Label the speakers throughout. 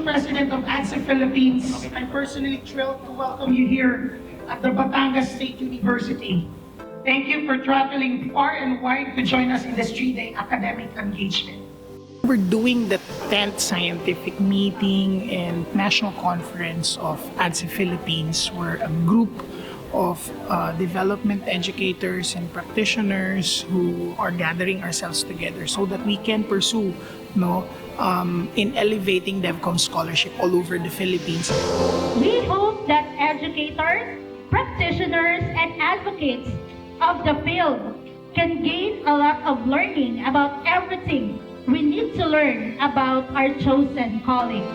Speaker 1: President of ADCEP Philippines. I'm personally thrilled to welcome you here at the Batangas State University. Thank you for traveling far and wide to join us in this 3-day academic engagement. We're doing the 10th scientific meeting and national conference of ADCEP Philippines. We're a group of development educators and practitioners who are gathering ourselves together so that we can pursue in elevating DevCom scholarship all over the Philippines.
Speaker 2: We hope that educators, practitioners, and advocates of the field can gain a lot of learning about everything we need to learn about our chosen calling.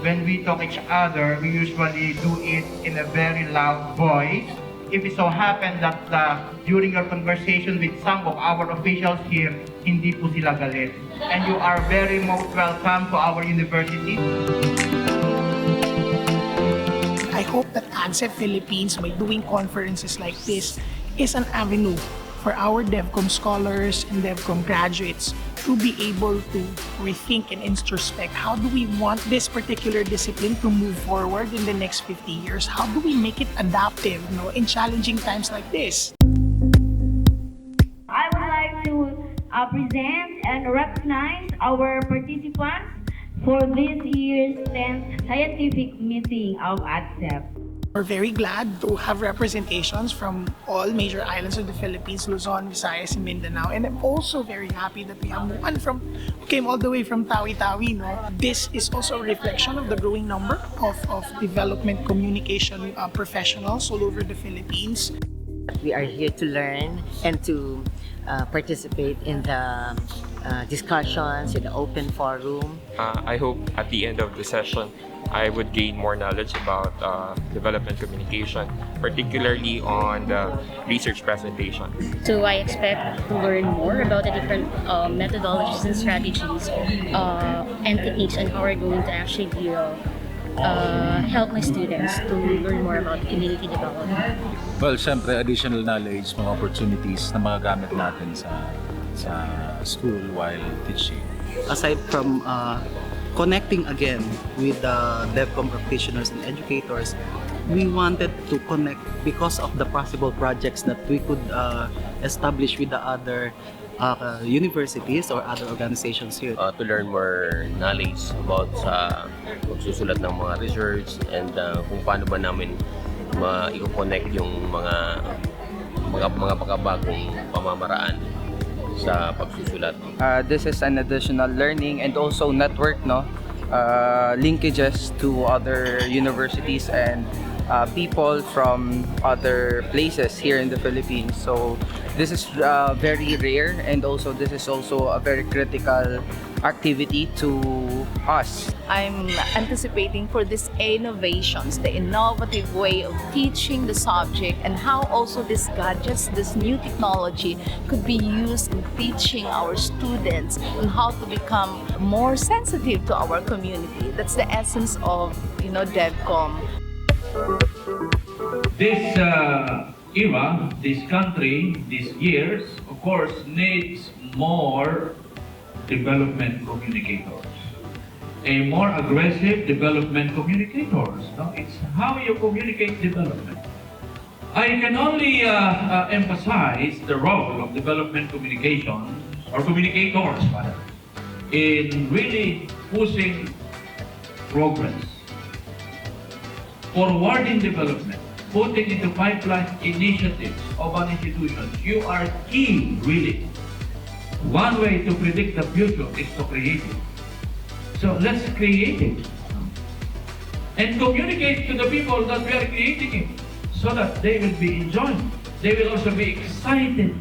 Speaker 3: When we talk each other, we usually do it in a very loud voice. If it so happens that during your conversation with some of our officials here, hindi po sila galit. And you are very most welcome to our university.
Speaker 1: I hope that ADCEP Philippines, by doing conferences like this, is an avenue for our DevCom scholars and DevCom graduates to be able to rethink and introspect. How do we want this particular discipline to move forward in the next 50 years? How do we make it adaptive in challenging times like this?
Speaker 2: I would like to present and recognize our participants for this year's 10th scientific meeting of ADCEP.
Speaker 1: We're very glad to have representations from all major islands of the Philippines, Luzon, Visayas, and Mindanao. And I'm also very happy that we have one who came all the way from Tawi-Tawi. This is also a reflection of the growing number of development communication professionals all over the Philippines.
Speaker 4: We are here to learn and to participate in the discussions, in the open forum.
Speaker 5: I hope at the end of the session, I would gain more knowledge about development communication, particularly on the research presentation.
Speaker 6: So I expect to learn more about the different methodologies and strategies and techniques and how we're going to actually help my students to learn more about community development.
Speaker 7: Well, syempre, additional knowledge, mga opportunities na magagamit natin sa school while teaching.
Speaker 8: Aside from connecting again with the DevCom practitioners and educators, we wanted to connect because of the possible projects that we could establish with the other universities or other organizations here.
Speaker 9: To learn more knowledge about sa pagsusulat ng mga research and kung paano ba namin i-connect yung mga pagkabagong pamamaraan sa pagsusulat.
Speaker 10: This is an additional learning and also network, linkages to other universities and people from other places here in the Philippines. So this is very rare, and also this is also a very critical activity to us.
Speaker 11: I'm anticipating for these innovations, the innovative way of teaching the subject, and how also these gadgets, this new technology could be used in teaching our students on how to become more sensitive to our community. That's the essence of DevCom.
Speaker 12: This era, this country, these years, of course, needs more development communicators. A more aggressive development communicators. It's how you communicate development. I can only emphasize the role of development communication, or communicators rather, in really pushing progress, forwarding development, putting into pipeline initiatives of an institution. You are key, really. One way to predict the future is to create it. So let's create it. And communicate to the people that we are creating it so that they will be enjoying. They will also be excited.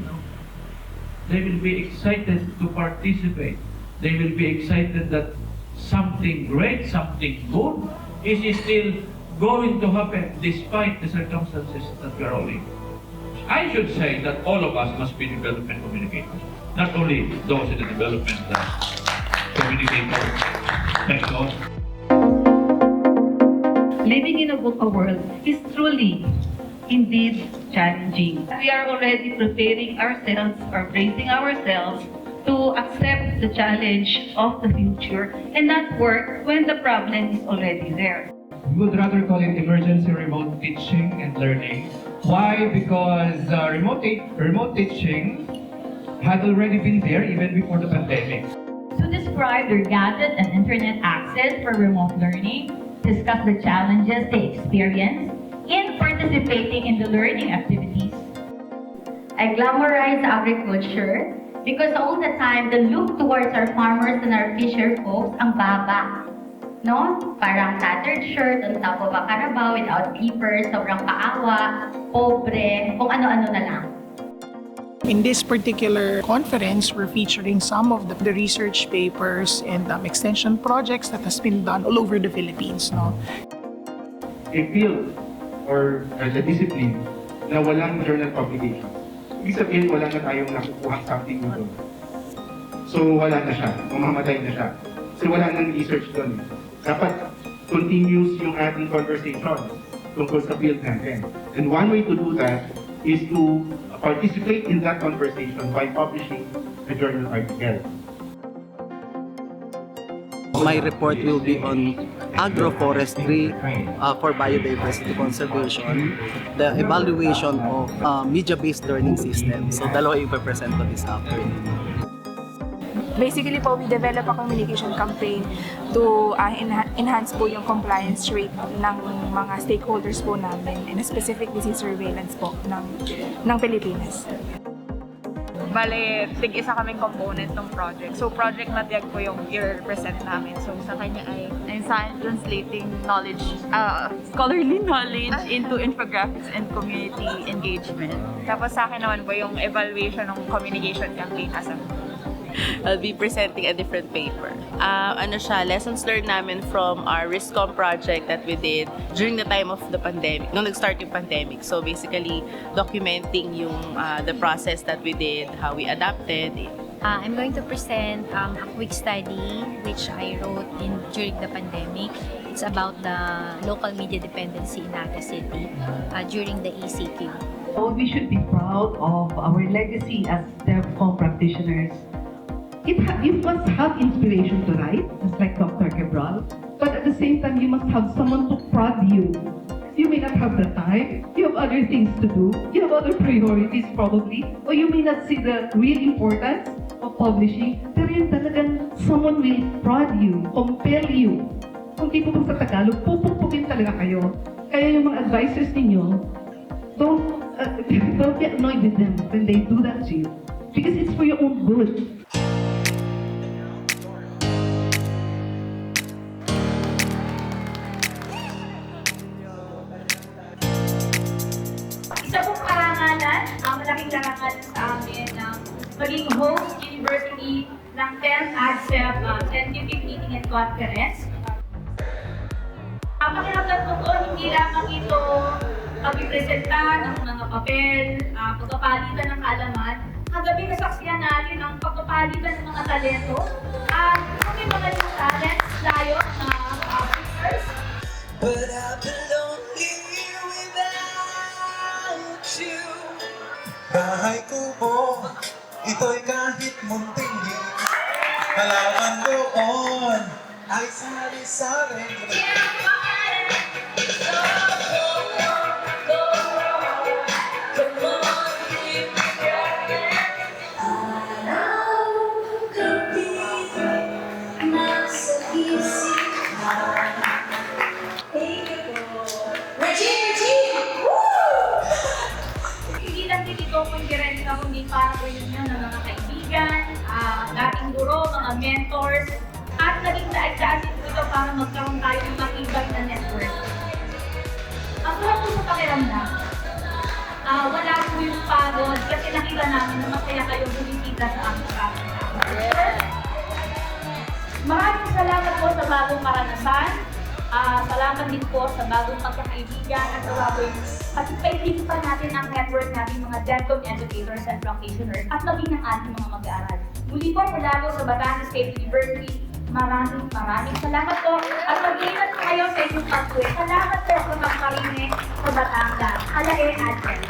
Speaker 12: They will be excited to participate. They will be excited that something great, something good is still going to happen despite the circumstances that we are all in. I should say that all of us must be development communicators. Not only those in the development communicators. Thank God.
Speaker 2: Living in a VUCA world is truly, indeed, challenging. We are already preparing ourselves or bracing ourselves to accept the challenge of the future and not work when the problem is already there.
Speaker 13: We would rather call it emergency remote teaching and learning. Why? Because remote teaching had already been there even before the pandemic.
Speaker 2: To describe their gadget and internet access for remote learning, discuss the challenges they experience in participating in the learning activities. I glamorize agriculture because all the time the look towards our farmers and our fisher folks ang baba. No? Parang tattered shirt on top of a carabao without sleepers, sobrang kaawa, pobre, kung ano-ano na lang.
Speaker 1: In this particular conference, we're featuring some of the research papers and extension projects that has been done all over the Philippines. No?
Speaker 3: A field or a discipline na walang journal publication. Ibig sabihin, wala na tayong nakukuha something doon. So, wala na siya. Mamamatay na siya. Kasi wala nang research doon. Dapat continuous yung ating conversation tungkol sa field natin. And one way to do that is to participate in that conversation by publishing a journal article.
Speaker 8: My report will be on agroforestry for biodiversity conservation, the evaluation of media-based learning system. So dalawa yung present ko this afternoon.
Speaker 14: Basically po, we develop a communication campaign to enhance po yung compliance rate ng mga stakeholders po namin and specific disease surveillance po ng Pilipinas.
Speaker 15: Bale, tig-isa kaming component ng project. So, Project Matiag po yung i-represent namin. So, sa kanya ay translating knowledge, scholarly knowledge into infographics and community engagement. Tapos sa akin naman po yung evaluation ng communication campaign as a
Speaker 16: I'll be presenting a different paper. Lessons learned namin from our RISCOM project that we did during the time of the pandemic, nung nag-start yung pandemic. So basically, documenting yung the process that we did, how we adapted.
Speaker 17: I'm going to present a quick study which I wrote during the pandemic. It's about the local media dependency in ADCEP during the ECQ.
Speaker 18: We should be proud of our legacy as DevCom practitioners. You must have inspiration to write, just like Dr. Cabral, but at the same time, you must have someone to prod you. You may not have the time, you have other things to do, you have other priorities probably, or you may not see the real importance of publishing, pero yun talagang someone will prod you, compel you. Kung di po sa Tagalog, pupukpukin talaga kayo. Kaya yung mga advisors ninyo, don't get annoyed with them when they do that to you. Because it's for your own good.
Speaker 2: Isa pong karangalan, ang malaking karangalan sa amin ng maging host university ng 10th ADCEP Scientific Meeting and Conference. Pakiramdam ko po, hindi lamang ito pagpipresenta ng mga papel, pagpapalitan ng kaalaman. Kagabi nasaksiyan natin ang pagpapalitan ng mga talento at kung may mga new talents, layo na speakers.
Speaker 19: But I've been lonely without you. Bahay kubo, ito'y kahit munting halaman doon ay sari-sari.
Speaker 2: Hindi lang din ito kundi rin kundi para reunion ng mga kaibigan, dating guro, mga mentors, at naging daig-daan ito para magkaroon tayo ng matibay na network. Ang sarap po sa pakiramdam. Wala po yung pagod kasi nakita namin na masaya kayong bumisita sa aming program. Maraming salamat po sa bagong karanasan. Salamat din po sa bagong pagkakaibigan at sa bagong pagkikaibigan pa natin ang network natin mga DevCom educators and practitioners at maging ang ating mga mag-aaral. Muli po mula po sa Batangas State University, maraming salamat po at mag-iingat po kayo sa inyong pag-uwi. Salamat po sa mga karine sa Batangas. Alae, Adel.